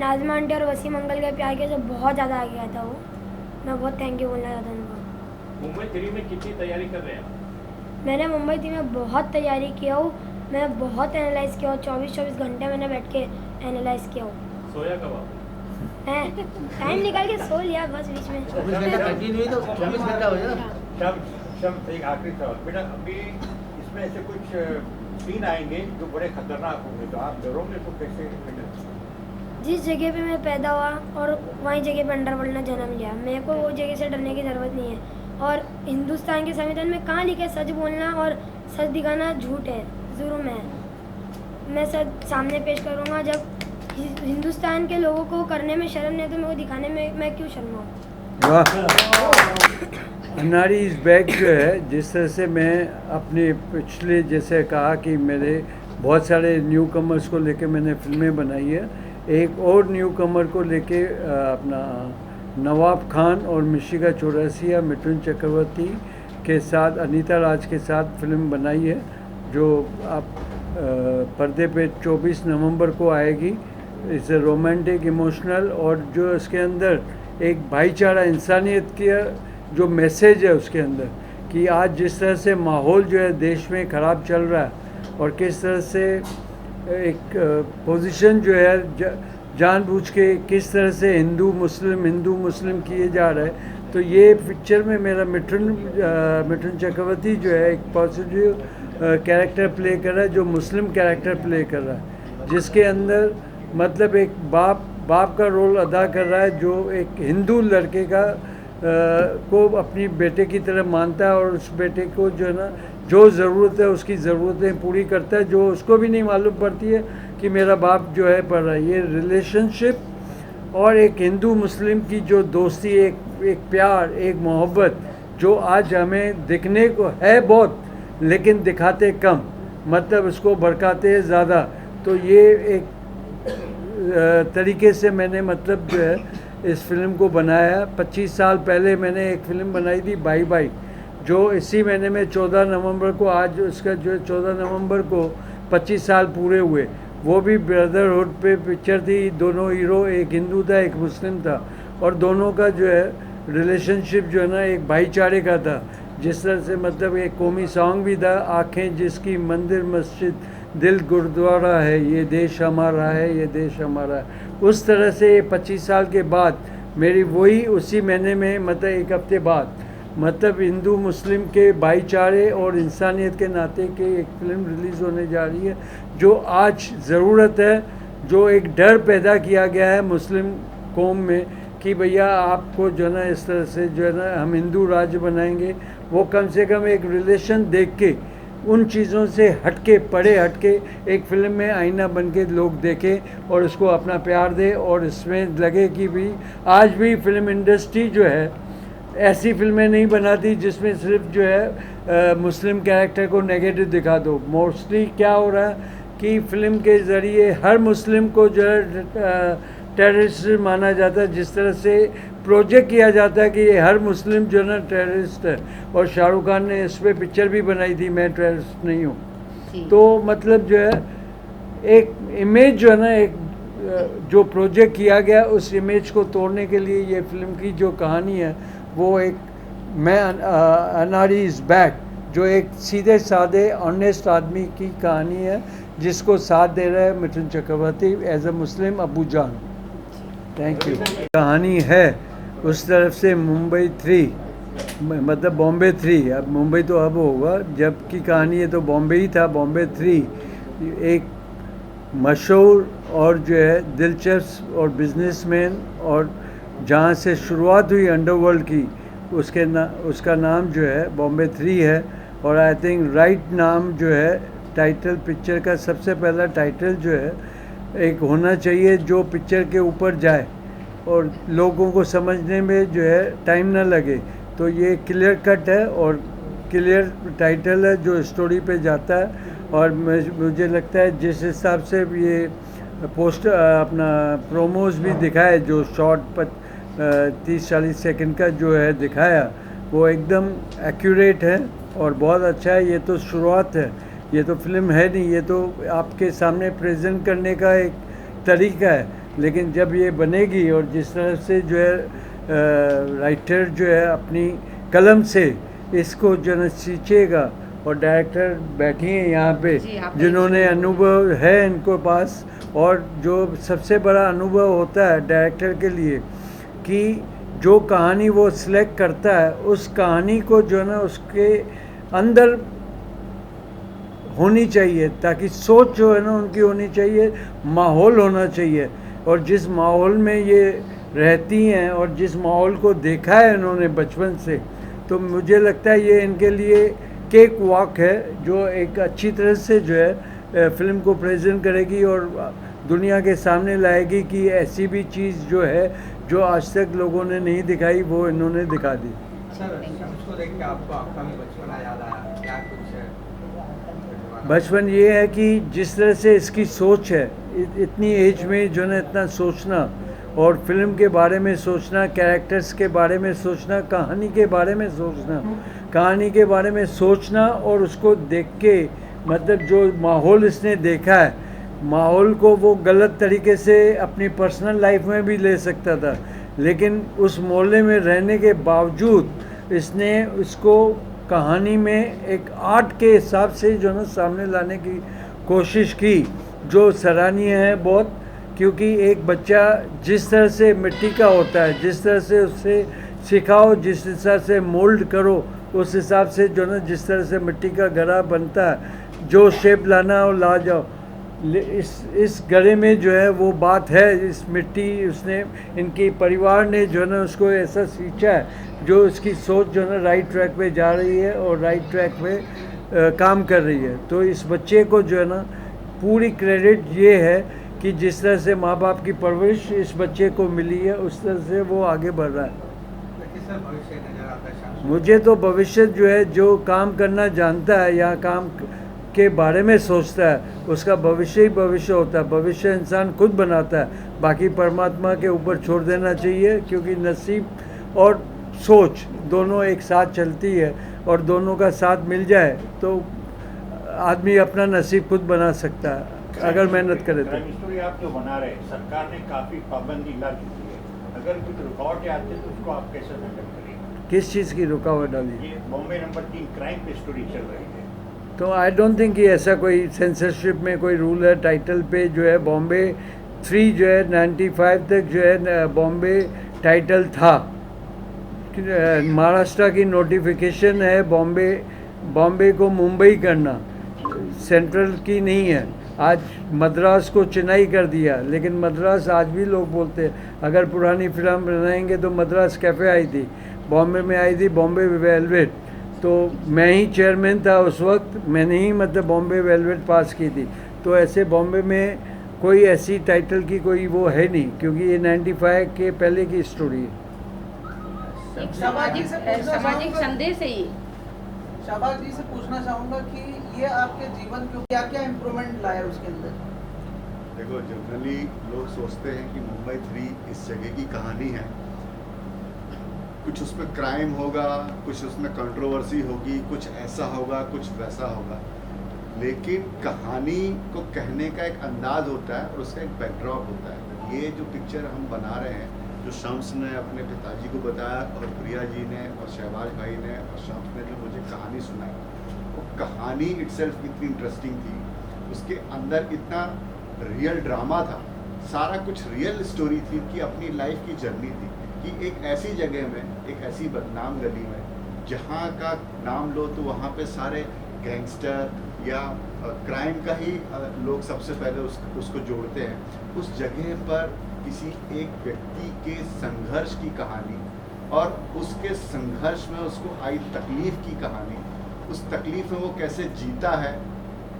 Nazima aunty और Wasim uncle के प्यार के से बहुत ज़्यादा आगे गया था वो। मैं बहुत थैंक यू बोलना चाहता हूँ उनको। मुंबई 3 में कितनी तैयारी कर रहे हैं आप? मैंने मुंबई 3 में बहुत तैयारी किया हूँ। मैं बहुत एनालाइज़ किया हूँ, 24-24 घंटे मैंने बैठ के एनालाइज़ किया हूँ। सोया कब आप? मैं टाइम निकाल के सो लिया बस बीच में। 24 घंटा कंटिन्यू तो 24 घंटा हो जाए। शम एक आखिरी सवाल बेटा, अभी इसमें ऐसे कुछ सीन आएंगे जो बड़े खतरनाक होंगे, तो आप डरोगे तो कैसे handle? जिस जगह पे मैं पैदा हुआ और वहीं जगह पे अंडरवर्ल्ड ने जन्म लिया, मेरे को वो जगह से डरने की ज़रूरत नहीं है। और हिंदुस्तान के संविधान में कहाँ लिखा है सच बोलना और सच दिखाना झूठ है, जुर्म है। मैं सच सामने पेश करूँगा। जब हिंदुस्तान के लोगों को करने में शर्म नहीं है तो मेरे को दिखाने में मैं क्यों शर्माऊँ। वाह, अनाड़ी इस बैग जो है, जिस तरह से मैं अपने पिछले जैसे कहा कि मेरे बहुत सारे न्यू कमर्स को लेके मैंने फिल्में बनाई है, एक और न्यू कमर को लेके अपना नवाब खान और मिशिका चौरसिया, मिथुन चक्रवर्ती के साथ, अनीता राज के साथ फिल्म बनाई है जो आप पर्दे पे 24 नवंबर को आएगी। इट्स रोमांटिक इमोशनल, और जो इसके अंदर एक भाईचारा इंसानियत का जो मैसेज है उसके अंदर, कि आज जिस तरह से माहौल जो है देश में ख़राब चल रहा है और किस तरह से एक पोजीशन जो है जानबूझ के किस तरह से हिंदू मुस्लिम किए जा रहे हैं, तो ये पिक्चर में मेरा मिथुन चक्रवर्ती जो है एक पॉजिटिव कैरेक्टर प्ले कर रहा है, जो मुस्लिम कैरेक्टर प्ले कर रहा है, जिसके अंदर मतलब एक बाप का रोल अदा कर रहा है, जो एक हिंदू लड़के का को अपनी बेटे की तरह मानता है और उस बेटे को जो है ना, जो ज़रूरत है उसकी ज़रूरतें पूरी करता है, जो उसको भी नहीं मालूम पड़ती है कि मेरा बाप जो है पढ़ रहा है। ये रिलेशनशिप और एक हिंदू मुस्लिम की जो दोस्ती, एक प्यार, एक मोहब्बत जो आज हमें दिखने को है बहुत, लेकिन दिखाते कम, मतलब उसको भड़काते हैं ज़्यादा। तो ये एक तरीके से मैंने मतलब जो है इस फिल्म को बनाया। 25 साल पहले मैंने एक फ़िल्म बनाई थी बाई बाई, जो इसी महीने में 14 नवंबर को, आज उसका जो 14 नवंबर को 25 साल पूरे हुए। वो भी ब्रदरहुड पे पिक्चर थी। दोनों हीरो, एक हिंदू था एक मुस्लिम था, और दोनों का जो है रिलेशनशिप जो है ना एक भाईचारे का था। जिस तरह से मतलब एक कौमी सॉन्ग भी था, आँखें जिसकी मंदिर मस्जिद दिल गुरुद्वारा है, ये देश हमारा है, ये देश हमारा है। उस तरह से 25 साल के बाद मेरी वही उसी महीने में, मतलब एक हफ्ते बाद, मतलब हिंदू मुस्लिम के भाईचारे और इंसानियत के नाते के एक फिल्म रिलीज़ होने जा रही है, जो आज ज़रूरत है, जो एक डर पैदा किया गया है मुस्लिम कौम में कि भैया आपको जो है ना इस तरह से जो है ना हम हिंदू राज्य बनाएंगे, वो कम से कम एक रिलेशन देख के, उन चीज़ों से हटके, परे हटके एक फिल्म में आईना बन के लोग देखें और उसको अपना प्यार दे, और इसमें लगे कि भी आज भी फिल्म इंडस्ट्री जो है ऐसी फिल्में नहीं बनाती जिसमें सिर्फ जो है मुस्लिम कैरेक्टर को नेगेटिव दिखा दो। मोस्टली क्या हो रहा है कि फिल्म के ज़रिए हर मुस्लिम को जो है टेररिस्ट माना जाता है, जिस तरह से प्रोजेक्ट किया जाता है कि ये हर मुस्लिम जो है ना टेररिस्ट है। और शाहरुख खान ने इस पर पिक्चर भी बनाई थी, मैं टेररिस्ट नहीं हूँ। तो मतलब जो है एक इमेज जो है ना, एक जो प्रोजेक्ट किया गया, उस इमेज को तोड़ने के लिए ये फिल्म की जो कहानी है वो एक अनाड़ी इज़ बैक, जो एक सीधे साधे ऑनेस्ट आदमी की कहानी है, जिसको साथ दे रहा है मिथुन चक्रवर्ती एज अ मुस्लिम अबू जान। Thank you. कहानी है उस तरफ से मुंबई 3, मतलब बॉम्बे 3, अब मुंबई तो अब होगा, जबकि कहानी है तो बॉम्बे ही था। बॉम्बे 3 एक मशहूर और जो है दिलचस्प और बिजनेसमैन, और जहाँ से शुरुआत हुई अंडरवर्ल्ड की, उसका नाम जो है बॉम्बे 3 है। और आई थिंक राइट नाम जो है टाइटल पिक्चर का, सबसे पहला टाइटल जो है एक होना चाहिए जो पिक्चर के ऊपर जाए और लोगों को समझने में जो है टाइम ना लगे। तो ये क्लियर कट है और क्लियर टाइटल है जो स्टोरी पे जाता है। और मुझे लगता है जिस हिसाब से ये पोस्टर अपना प्रोमोज भी दिखाए, जो शॉर्ट 30-40 सेकंड का जो है दिखाया, वो एकदम एक्यूरेट है और बहुत अच्छा है। ये तो शुरुआत है, ये तो फिल्म है नहीं, ये तो आपके सामने प्रेजेंट करने का एक तरीका है। लेकिन जब ये बनेगी और जिस तरह से जो है राइटर जो है अपनी कलम से इसको जो है सींचेगा, और डायरेक्टर बैठी हैं यहाँ पे जी, आप जिन्होंने अनुभव है इनको पास, और जो सबसे बड़ा अनुभव होता है डायरेक्टर के लिए कि जो कहानी वो सिलेक्ट करता है उस कहानी को जो है ना उसके अंदर होनी चाहिए, ताकि सोच जो है ना उनकी होनी चाहिए, माहौल होना चाहिए। और जिस माहौल में ये रहती हैं और जिस माहौल को देखा है इन्होंने बचपन से, तो मुझे लगता है ये इनके लिए केक वॉक है जो एक अच्छी तरह से जो है फिल्म को प्रेजेंट करेगी और दुनिया के सामने लाएगी कि ऐसी भी चीज़ जो है जो आज तक लोगों ने नहीं दिखाई वो इन्होंने दिखा दी। सर उसको देख के आपको आपका भी बचपना याद आया क्या कुछ है? बचपन ये है कि जिस तरह से इसकी सोच है, इतनी एज में जो है इतना सोचना और फिल्म के बारे में सोचना, कैरेक्टर्स के बारे में सोचना, कहानी के बारे में सोचना, कहानी के बारे में सोचना और उसको देख के मतलब जो माहौल इसने देखा है, माहौल को वो गलत तरीके से अपनी पर्सनल लाइफ में भी ले सकता था, लेकिन उस मोहल्ले में रहने के बावजूद इसने उसको कहानी में एक आर्ट के हिसाब से जो है ना सामने लाने की कोशिश की, जो सराहनीय है बहुत। क्योंकि एक बच्चा जिस तरह से मिट्टी का होता है, जिस तरह से उससे सिखाओ, जिस हिसाब से मोल्ड करो, उस हिसाब से जो ना जिस तरह से मिट्टी का घड़ा बनता है, जो शेप लाना हो ला जाओ। इस घड़े में जो है वो बात है, इस मिट्टी उसने इनके परिवार ने जो है ना उसको ऐसा सींचा है जो इसकी सोच जो है ना राइट ट्रैक पे जा रही है और राइट ट्रैक पे काम कर रही है। तो इस बच्चे को जो है ना पूरी क्रेडिट ये है कि जिस तरह से माँ बाप की परवरिश इस बच्चे को मिली है उस तरह से वो आगे बढ़ रहा है। सर भविष्य नजर आता है शाम मुझे तो भविष्य जो है जो काम करना जानता है या काम के बारे में सोचता है उसका भविष्य ही भविष्य होता है। भविष्य इंसान खुद बनाता है, बाकी परमात्मा के ऊपर छोड़ देना चाहिए, क्योंकि नसीब और सोच दोनों एक साथ चलती है और दोनों का साथ मिल जाए तो आदमी अपना नसीब खुद बना सकता है अगर मेहनत करे तो। क्राइम स्टोरी आप जो बना रहे हैं, सरकार ने काफी पाबंदी लगा दी है, अगर कुछ रुकावटें आती है तो उसको आप कैसे हैंडल करेंगे? किस चीज़ की रुकावट डाली? ये बॉम्बे नंबर 3 क्राइम पे स्टोरी चल रही है, तो आई डोंट थिंक कि ऐसा कोई सेंसरशिप में कोई रूल है। टाइटल पे जो है बॉम्बे 3 जो है 95 तक जो है बॉम्बे टाइटल था। महाराष्ट्र की नोटिफिकेशन है बॉम्बे को मुंबई करना, सेंट्रल की नहीं है। आज मद्रास को चेन्नई कर दिया, लेकिन मद्रास आज भी लोग बोलते हैं। अगर पुरानी फिल्म बनाएंगे तो मद्रास कैफ़े आई थी, बॉम्बे में आई थी बॉम्बे वेलवेट, तो मैं ही चेयरमैन था उस वक्त, मैंने ही मतलब बॉम्बे वेलवेट पास की थी। तो ऐसे बॉम्बे में कोई ऐसी टाइटल की कोई वो है नहीं, क्योंकि ये 95 के पहले की स्टोरी है। एक सामाजिक संदेश है ये। शाहबाज जी से पूछना चाहूँगा कि ये आपके जीवन को क्या क्या इम्प्रूवमेंट लाया उसके अंदर? देखो, जनरली लोग सोचते हैं कि मुंबई 3 इस जगह की कहानी है, कुछ उसमें क्राइम होगा, कुछ उसमें कंट्रोवर्सी होगी, कुछ ऐसा होगा, कुछ वैसा होगा, लेकिन कहानी को कहने का एक अंदाज होता है और उसका एक बैकड्रॉप होता है। ये जो पिक्चर हम बना रहे हैं, जो शम्स ने अपने पिताजी को बताया और प्रिया जी ने और शहबाज भाई ने और शम्स ने जो मुझे कहानी सुनाई, वो कहानी इटसेल्फ इतनी इंटरेस्टिंग थी, उसके अंदर इतना रियल ड्रामा था, सारा कुछ रियल स्टोरी थी कि अपनी लाइफ की जर्नी थी कि एक ऐसी जगह में, एक ऐसी बदनाम गली में, जहाँ का नाम लो तो वहाँ पे सारे गैंगस्टर या क्राइम का ही लोग सबसे पहले उसको जोड़ते हैं। उस जगह पर किसी एक व्यक्ति के संघर्ष की कहानी और उसके संघर्ष में उसको आई तकलीफ की कहानी, उस तकलीफ में वो कैसे जीता है,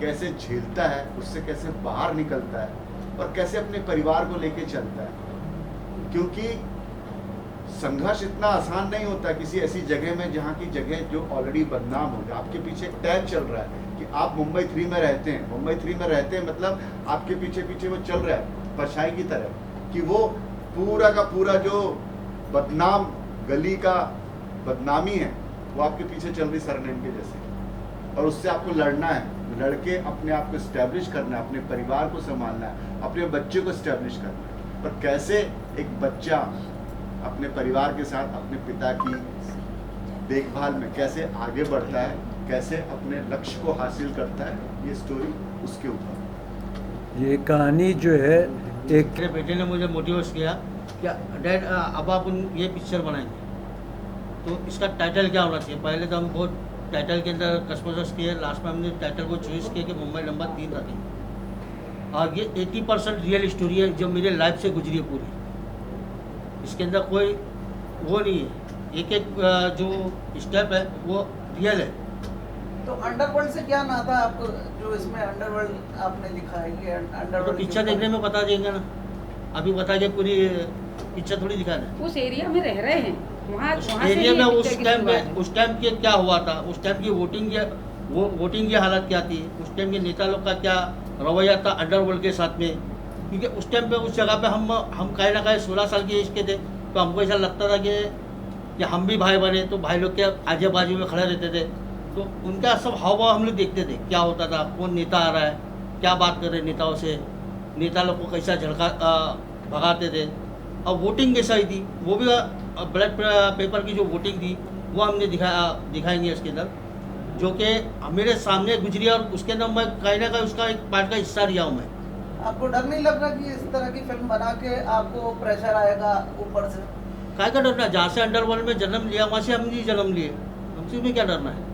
कैसे झेलता है, उससे कैसे बाहर निकलता है और कैसे अपने परिवार को लेके चलता है। क्योंकि संघर्ष इतना आसान नहीं होता किसी ऐसी जगह में जहाँ की जगह जो ऑलरेडी बदनाम हो गया। आपके पीछे एक टैग चल रहा है कि आप मुंबई 3 में रहते हैं, मुंबई 3 में रहते हैं, मतलब आपके पीछे पीछे वो चल रहा है परछाई की तरह कि वो पूरा का पूरा जो बदनाम गली का बदनामी है वो आपके पीछे चल रही सरनेम के जैसे, और उससे आपको लड़ना है, लड़के अपने आप को इस्टेब्लिश करना है, अपने परिवार को संभालना है, अपने बच्चे को इस्टेब्लिश करना है। पर कैसे एक बच्चा अपने परिवार के साथ अपने पिता की देखभाल में कैसे आगे बढ़ता है, कैसे अपने लक्ष्य को हासिल करता है, ये स्टोरी उसके ऊपर। ये कहानी जो है एक मेरे बेटे ने मुझे मोटिवेट किया कि डैड अब आप ये पिक्चर बनाएंगे तो इसका टाइटल क्या होना चाहिए। पहले तो हम बहुत टाइटल के अंदर कसमस किए, लास्ट में हमने टाइटल को चॉइस किया कि मुंबई नंबर 3 रखेंगे। और ये 80% रियल स्टोरी है जो मेरे लाइफ से गुजरी है पूरी। इसके अंदर कोई वो नहीं है, एक एक जो स्टेप है वो रियल है। तो अंडरवर्ल्ड से क्या नाता है आपको, जो इसमें अंडरवर्ल्ड आपने लिखा है, ये तो अंडरवर्ल्ड पिक्चर देखने में बता देंगे ना, अभी बता के पूरी पिक्चर थोड़ी दिखा रहे हैं। उस एरिया में रह रहे हैं, वहाँ उस वहाँ से एरिया ये में पिक्चर की शुरुआत है। उस टाइम के क्या हुआ था, उस टाइम की वोटिंग की हालत क्या थी, उस टाइम के नेता लोग का क्या रवैया था अंडरवर्ल्ड के साथ में। क्योंकि उस टाइम पे उस जगह पे हम कहीं ना कहीं 16 साल की एज के थे, तो हमको ऐसा लगता था कि हम भी भाई बने तो भाई लोग के आजू बाजू में खड़े रहते थे। तो उनका सब हाव भाव हम लोग देखते थे, क्या होता था, कौन नेता आ रहा है, क्या बात कर रहे नेताओं से, नेता लोग को कैसा भगाते थे। और वोटिंग कैसा ही थी, वो भी ब्लैक पेपर की जो वोटिंग थी वो हमने दिखाएंगे इसके अंदर, जो कि मेरे सामने गुजरी और उसके अंदर मैं कहीं ना कहीं उसका एक पार्ट का हिस्सा रहा हूँ मैं। आपको डर नहीं लग रहा कि इस तरह की फिल्म बना के आपको प्रेशर आएगा ऊपर से? काय का डरना, जहाँ से अंडरवर्ल्ड में जन्म लिया वहाँ से हम भी जन्म लिए, हमसे भी क्या डरना है।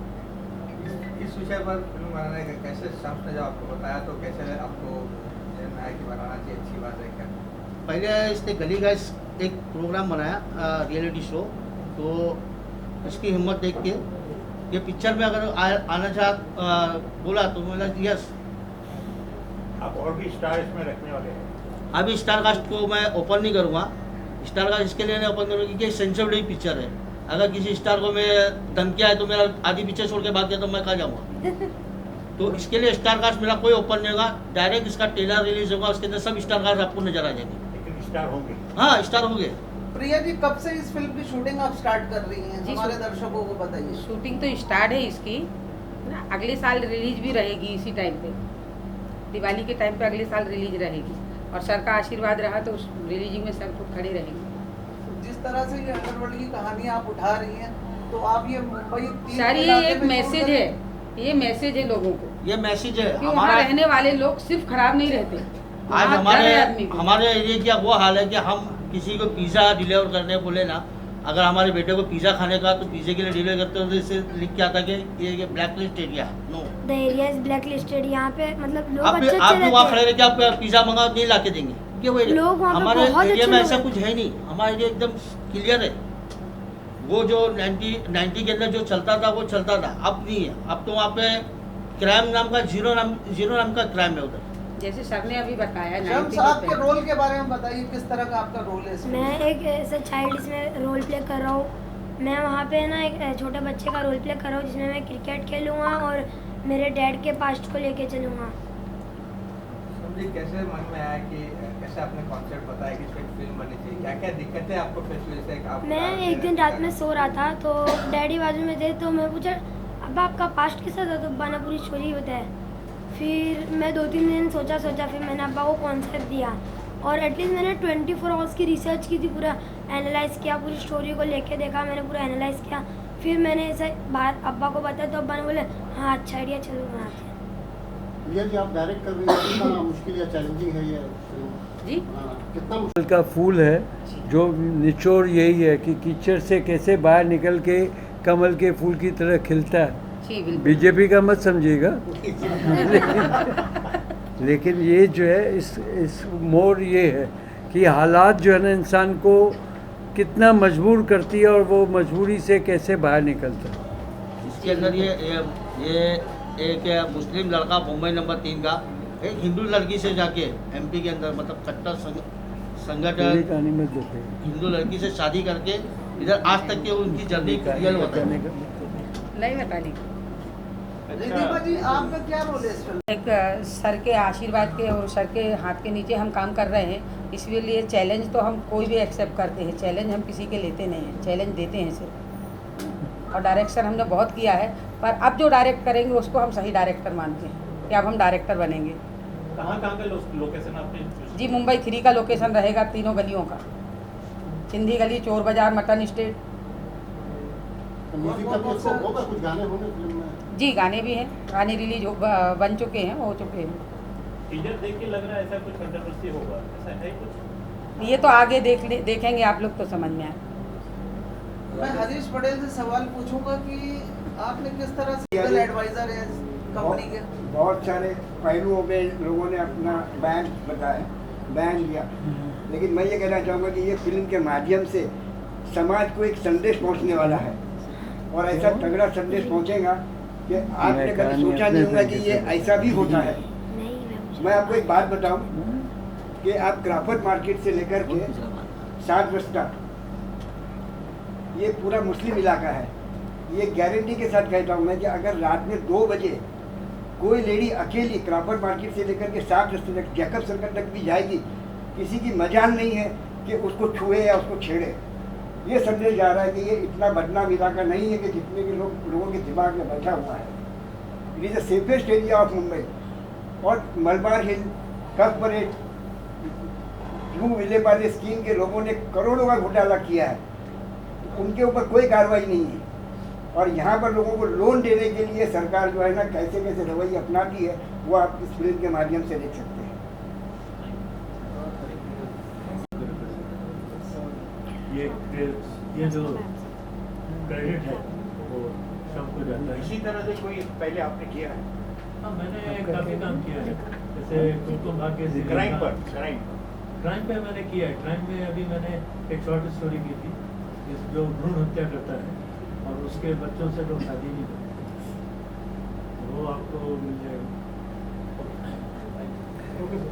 इस विषय पर फिल्म बनाने का कैसे शम्स ने जब आपको बताया तो कैसे आपको निर्णय आया कि बनाना चाहिए, अच्छी बात है क्या? पहले इसने गली गाइस एक प्रोग्राम बनाया रियलिटी शो, तो इसकी हिम्मत देख के ये पिक्चर में अगर आना बोला तो मैंने यस। आप और भी स्टार इसमें रखने वाले हैं? अभी स्टार कास्ट को मैं ओपन नहीं करूँगा, स्टार कास्ट इसके लिए नहीं ओपन करूँगा क्योंकि सेंसिटिव पिक्चर है। अगर किसी स्टार को मैं धमकी आए तो मेरा आधी पिक्चर छोड़ के भाग गया तो मैं कहाँ जाऊँगा। तो इसके लिए स्टार कास्ट मेरा कोई ओपन नहीं होगा, डायरेक्ट इसका ट्रेलर रिलीज होगा, उसके अंदर सब स्टार कास्ट आपको नजर आ जाएंगे। लेकिन स्टार होंगे? हाँ स्टार होंगे। प्रिया जी, कब से इस फिल्म की शूटिंग आप स्टार्ट कर रही हैं, जी, हमारे दर्शकों को बताइए। शूटिंग तो स्टार्ट है इसकी ना, अगले साल रिलीज भी रहेगी इसी टाइम पे, दिवाली के टाइम पे अगले साल रिलीज रहेगी। और सर का आशीर्वाद रहा तो उस रिलीजिंग में सब कुछ खड़े रहेंगे। जिस तरह से ये अंडरवर्ल्ड की कहानी आप उठा रही हैं, तो आप ये मुंबई सर ये एक मैसेज है, ये मैसेज है लोगों को ये मैसेज है कि वहाँ रहने वाले लोग सिर्फ खराब नहीं रहते। आज वहाँ डर है आदमी को। हमारे एरिया का वो हाल है कि हम किसी को पिज़्ज़ा डिलीवर करने बोले ना, अगर हमारे बेटे को पिज़्ज़ा खाने का तो पिज़्ज़े के लिए डिलीवर करते हो तो इससे लिख के आता कि ये black list area. No, the area is black listed. यहाँ पे मतलब लोग आप अच्छे आप अच्छे वहाँ रहते खड़े हैं। रह के आप पिज़्ज़ा मंगाओ नहीं ला के देंगे क्यों? वो लोग वहाँ पे हमारे बहुत एरिया अच्छे में लोग ऐसा हैं। कुछ है नहीं, हमारा एरिया एकदम क्लियर है। वो जो 90 के अंदर जो चलता था वो चलता था, अब नहीं है। अब तो वहाँ पे क्राइम नाम का जीरो नाम का क्राइम है उधर। जैसे सर ने अभी बताया शम्स, 90 आपके रोल के बारे में बताइए, किस तरह का आपका रोल है इसमें? मैं एक ऐसा चाइल्ड इसमें रोल प्ले कर रहा हूँ। मैं वहाँ पे ना एक छोटे बच्चे का रोल प्ले कर रहा हूँ जिसमें मैं क्रिकेट खेलूँगा और मेरे डैड के पास्ट को लेके चलूँगा। समझिए कैसे मन में आया कि कैसे आपने कॉन्सेप्ट बताया कि इस पे एक फिल्म बननी चाहिए, क्या क्या दिक्कतें आपको फेस हुई? जैसे आप मैं एक दिन रात में सो रहा था तो डैडी बाजू में थे, तो मैं पूछा अब आपका पास्ट किसका था, तो अब्बा ने पूरी स्टोरी बताया। फिर मैं 2-3 दिन सोचा फिर मैंने अब्बा को कॉन्सेप्ट दिया और एटलीस्ट मैंने 24 आवर्स की रिसर्च की थी, पूरा एनालाइज किया, पूरी स्टोरी को लेके देखा, मैंने पूरा एनालाइज किया। फिर मैंने ऐसे बाहर अब्बा को बताया तो अब्बा ने बोले हाँ अच्छा आइडिया, चलो बनाते हैं। भैया जी, आप डायरेक्ट कर रही हैं, कितना मुश्किल या चैलेंजिंग है ये फिल्म? जी कितना फूल का फूल है, जो निचोड़ यही है कि कीचड़ से कैसे बाहर निकल के कमल के फूल की तरह खिलता है। जी बिल्कुल। बीजेपी का मत समझिएगा लेकिन ये जो है इस मोड़ ये है कि हालात जो है ना इंसान को कितना मजबूर करती है और वो मजबूरी से कैसे बाहर निकलता है। इसके अंदर ये एक मुस्लिम लड़का मुंबई नंबर 3 का एक हिंदू लड़की से जाके एमपी के अंदर मतलब कट्टर संगठन पूरी कहानी में देखे हिंदू लड़की से शादी करके इधर आज तक के उनकी जर्नी रियल होता है। नहीं बताने की। रिद्धिमा जी, आपका क्या रोल है इस फिल्म? एक सर के आशीर्वाद के और सर के हाथ के नीचे हम काम कर रहे हैं, इसलिए चैलेंज तो हम कोई भी एक्सेप्ट करते हैं। चैलेंज हम किसी के लेते नहीं हैं, चैलेंज देते हैं सिर्फ। और डायरेक्शन हमने बहुत किया है, पर अब जो डायरेक्ट करेंगे उसको हम सही डायरेक्टर मानते हैं कि अब हम डायरेक्टर बनेंगे। कहाँ का लोकेशन आपने choose जी मुंबई 3 का लोकेशन रहेगा, तीनों गलियों का। सिंधी गली, चोर बाजार, मटन स्टेट। तो म्यूजिक का भी स्कोप होगा, कुछ गाने होंगे फिल्म में? जी गाने भी हैं, गाने रिलीज बन चुके हैं, हो चुके हैं। टीजर देख के लग रहा है ऐसा कुछ कंट्रोवर्सी होगा, ऐसा है कुछ? ये तो आगे देखेंगे आप लोग तो समझ में आए। मैं हरीश पटेल से सवाल पूछूंगा कि आपने किस तरह से लीगल एडवाइजर है कंपनी के? बहुत सारे पहलुओं पे लोगों ने अपना बयान बताया, बयान दिया, लेकिन मैं ये कहना चाहूँगा कि ये फिल्म के माध्यम से समाज को एक संदेश पहुँचने वाला है, और ऐसा तगड़ा संदेश पहुँचेगा कि आपने कभी सोचा नहीं होगा कि ये ऐसा भी होता है। मैं आपको एक बात बताऊं कि आप क्राफर्ड मार्केट से लेकर के 7 बजे ये पूरा मुस्लिम इलाका है। ये गारंटी के साथ कहता हूँ मैं कि अगर रात में 2 बजे कोई लेडी अकेली क्राफर्ड मार्केट से लेकर के 7 रस्ते तक, जैकब सर्कल तक भी जाएगी, किसी की मजाल नहीं है कि उसको छुए या उसको छेड़े। ये संदेश जा रहा है कि ये इतना बदनाम इलाका नहीं है कि जितने भी लोगों के दिमाग में बैठा हुआ है। It is the safest area of Mumbai. और मलबार हिल, कफ परेड, ब्लू विलेपार्ले स्कीम के लोगों ने करोड़ों का घोटाला किया है, उनके ऊपर कोई कार्रवाई नहीं है। और यहाँ पर लोगों को लोन देने के लिए सरकार जो है ना कैसे कैसे रवैया अपनाती है, वो आप इस फिल्म के माध्यम से देख सकते हैं। ये जो क्रेडिट है वो सबको जाता है। इसी तरह से कोई पहले आपने किया है? हाँ, मैंने काफ़ी काम किया है, जैसे कुमकुम भाग्य से क्राइम पे मैंने किया है। क्राइम में अभी मैंने एक शॉर्ट स्टोरी की थी, जो भ्रूण हत्या करता है और उसके बच्चों से लोग शादी नहीं करते, वो आपको मिल जाएगा। Okay sir.